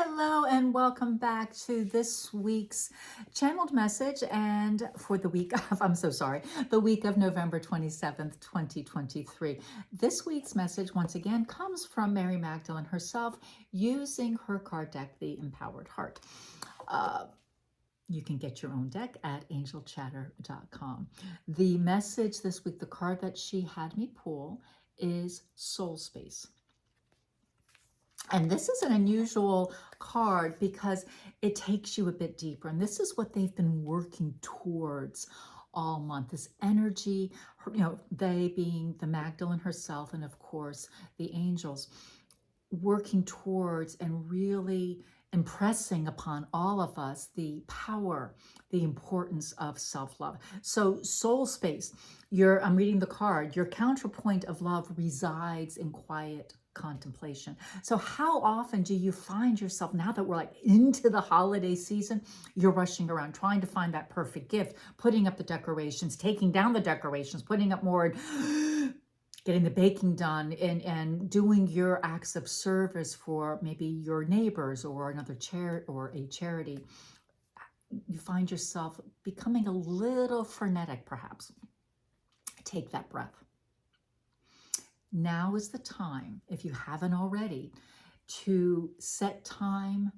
Hello and welcome back to this week's channeled message and for the week of, the week of November 27th, 2023. This week's message once again comes from Mary Magdalene herself using her card deck, The Empowered Heart. You can get your own deck at angelchatter.com. The message this week, the card that she had me pull is Soul Space. And this is an unusual card because it takes you a bit deeper. And this is what they've been working towards all month. This energy, they being the Magdalene herself and of course the angels, working towards and really impressing upon all of us the power, the importance of self-love. So soul space, I'm reading the card, your counterpoint of love resides in quiet contemplation. So how often do you find yourself, now that we're like into the holiday season, you're rushing around trying to find that perfect gift, putting up the decorations, taking down the decorations, putting up more, getting the baking done, and doing your acts of service for maybe your neighbors or another a charity. You find yourself becoming a little frenetic, perhaps. Take that breath. Now is the time, if you haven't already, to set time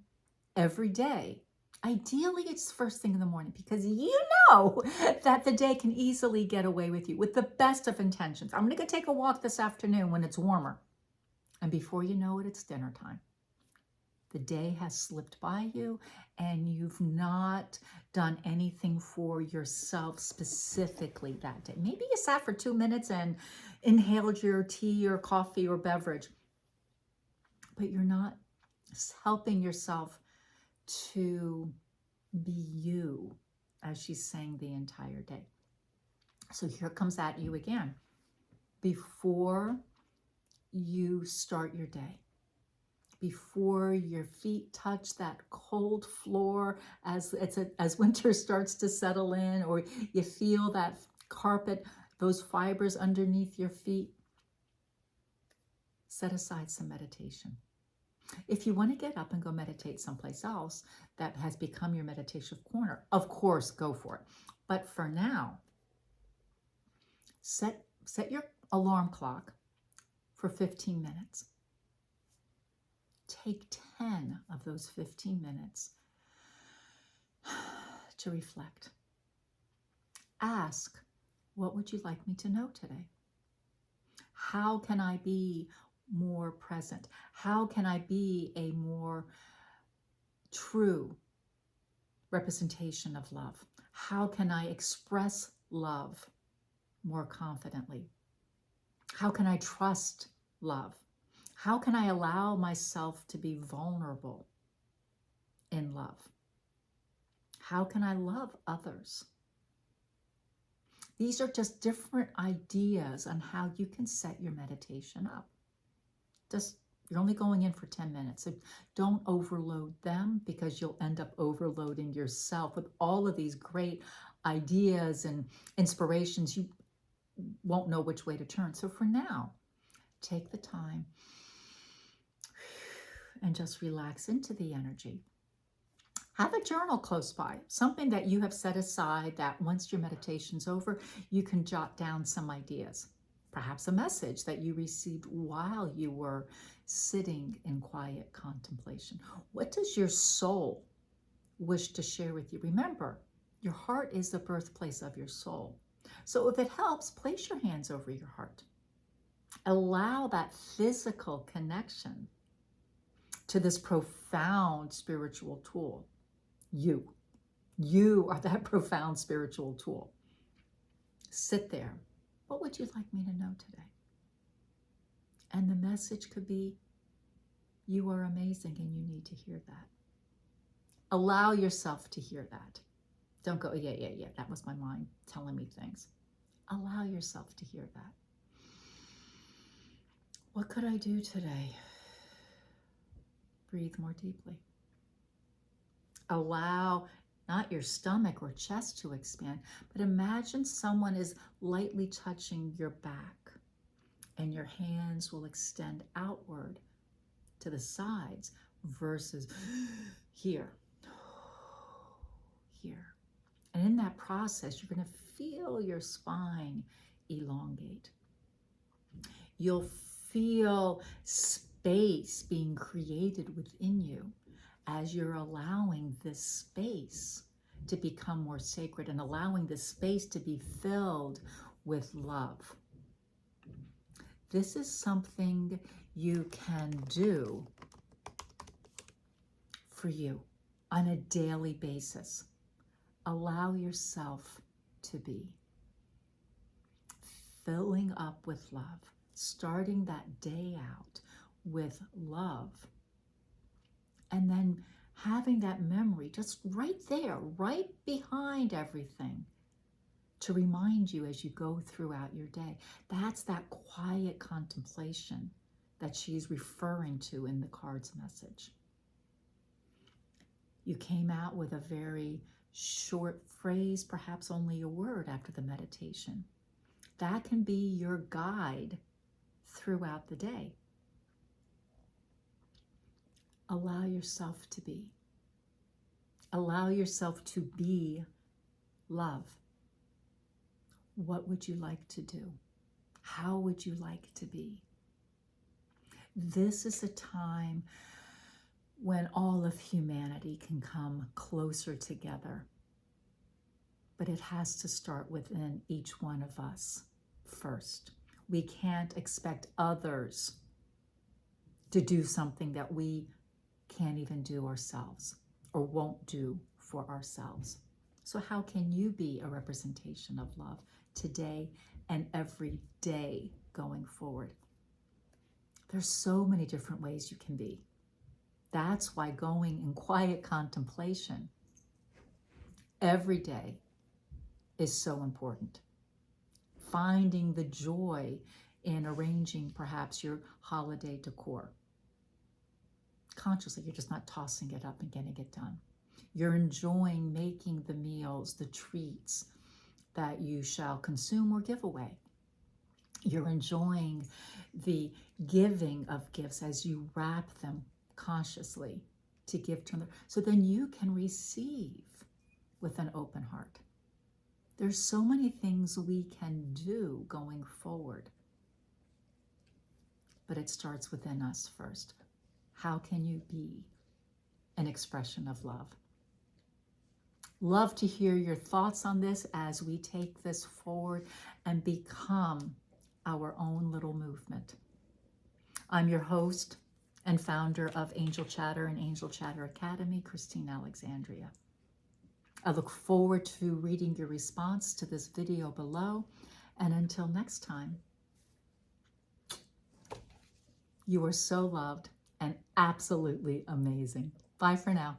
every day. Ideally, it's first thing in the morning because you know that the day can easily get away with you with the best of intentions. I'm going to go take a walk this afternoon when it's warmer. And before you know it, it's dinner time. The day has slipped by you and you've not done anything for yourself specifically that day. Maybe you sat for 2 minutes and inhaled your tea or coffee or beverage, but you're not helping yourself to be you, as she's saying the entire day. So here comes at you again. Before you start your day, before your feet touch that cold floor as winter starts to settle in, or you feel that carpet, those fibers underneath your feet, set aside some meditation. If you want to get up and go meditate someplace else that has become your meditation corner, of course, go for it. But for now, set your alarm clock for 15 minutes. Take 10 of those 15 minutes to reflect. Ask, what would you like me to know today? How can I be more present? How can I be a more true representation of love? How can I express love more confidently? How can I trust love? How can I allow myself to be vulnerable in love? How can I love others? These are just different ideas on how you can set your meditation up. You're only going in for 10 minutes. So don't overload them because you'll end up overloading yourself with all of these great ideas and inspirations. You won't know which way to turn. So for now, take the time and just relax into the energy. Have a journal close by, something that you have set aside that once your meditation's over, you can jot down some ideas. Perhaps a message that you received while you were sitting in quiet contemplation. What does your soul wish to share with you? Remember, your heart is the birthplace of your soul. So if it helps, place your hands over your heart. Allow that physical connection to this profound spiritual tool. You are that profound spiritual tool. Sit there. What would you like me to know today? And the message could be, you are amazing and you need to hear that. Allow yourself to hear that. Don't go, yeah, that was my mind telling me things. Allow yourself to hear that. What could I do today? Breathe more deeply. Allow not your stomach or chest to expand, but imagine someone is lightly touching your back and your hands will extend outward to the sides versus here, here. And in that process, you're going to feel your spine elongate. You'll feel space being created within you as you're allowing this space to become more sacred and allowing this space to be filled with love. This is something you can do for you on a daily basis. Allow yourself to be filling up with love, starting that day out with love, and then having that memory just right there, right behind everything, to remind you as you go throughout your day. That's that quiet contemplation that she's referring to in the card's message. You came out with a very short phrase, perhaps only a word after the meditation. That can be your guide throughout the day. Allow yourself to be. Allow yourself to be love. What would you like to do? How would you like to be? This is a time when all of humanity can come closer together. But it has to start within each one of us first. We can't expect others to do something that we can't even do ourselves or won't do for ourselves. So how can you be a representation of love today and every day going forward? There's so many different ways you can be. That's why going in quiet contemplation every day is so important. Finding the joy in arranging perhaps your holiday decor. Consciously, you're just not tossing it up and getting it done. You're enjoying making the meals, the treats that you shall consume or give away. You're enjoying the giving of gifts as you wrap them consciously to give to another, so then you can receive with an open heart. There's so many things we can do going forward, but it starts within us first. How can you be an expression of love? Love to hear your thoughts on this as we take this forward and become our own little movement. I'm your host and founder of Angel Chatter and Angel Chatter Academy, Christine Alexandria. I look forward to reading your response to this video below. And until next time, you are so loved and absolutely amazing. Bye for now.